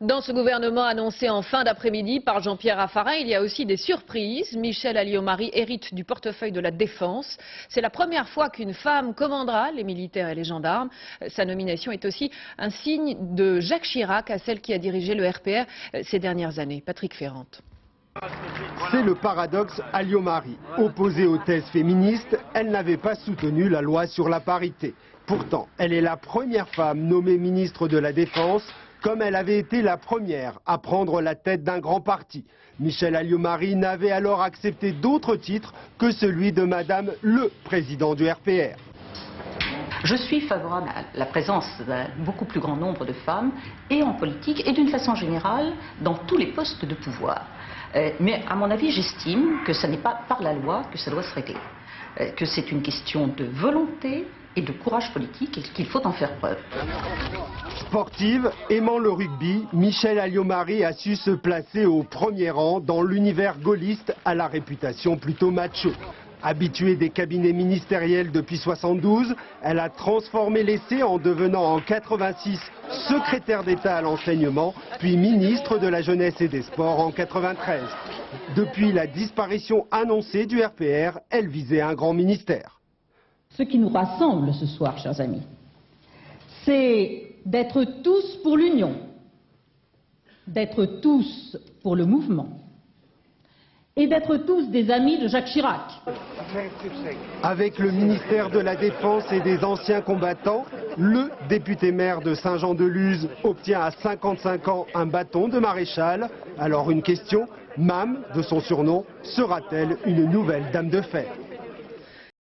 Dans ce gouvernement annoncé en fin d'après-midi par Jean-Pierre Raffarin, il y a aussi des surprises. Michèle Alliot-Marie hérite du portefeuille de la Défense. C'est la première fois qu'une femme commandera les militaires et les gendarmes. Sa nomination est aussi un signe de Jacques Chirac à celle qui a dirigé le RPR ces dernières années. Patrick Ferrante. C'est le paradoxe Alliot-Marie. Opposée aux thèses féministes, elle n'avait pas soutenu la loi sur la parité. Pourtant, elle est la première femme nommée ministre de la Défense, comme elle avait été la première à prendre la tête d'un grand parti. Michèle Alliot-Marie n'avait alors accepté d'autres titres que celui de Madame le Président du RPR. Je suis favorable à la présence d'un beaucoup plus grand nombre de femmes, et en politique, et d'une façon générale, dans tous les postes de pouvoir. Mais à mon avis, j'estime que ce n'est pas par la loi que ça doit se régler. Que c'est une question de volonté et de courage politique et qu'il faut en faire preuve. Sportive, aimant le rugby, Michèle Alliot-Marie a su se placer au premier rang dans l'univers gaulliste à la réputation plutôt macho. Habituée des cabinets ministériels depuis 1972, elle a transformé l'essai en devenant en 1986 secrétaire d'État à l'enseignement, puis ministre de la Jeunesse et des Sports en 1993. Depuis la disparition annoncée du RPR, elle visait un grand ministère. Ce qui nous rassemble ce soir, chers amis, c'est d'être tous pour l'union, d'être tous pour le mouvement et d'être tous des amis de Jacques Chirac. Avec le ministère de la Défense et des anciens combattants, le député maire de Saint-Jean-de-Luz obtient à 55 ans un bâton de maréchal. Alors une question, Mam, de son surnom, sera-t-elle une nouvelle dame de fer ?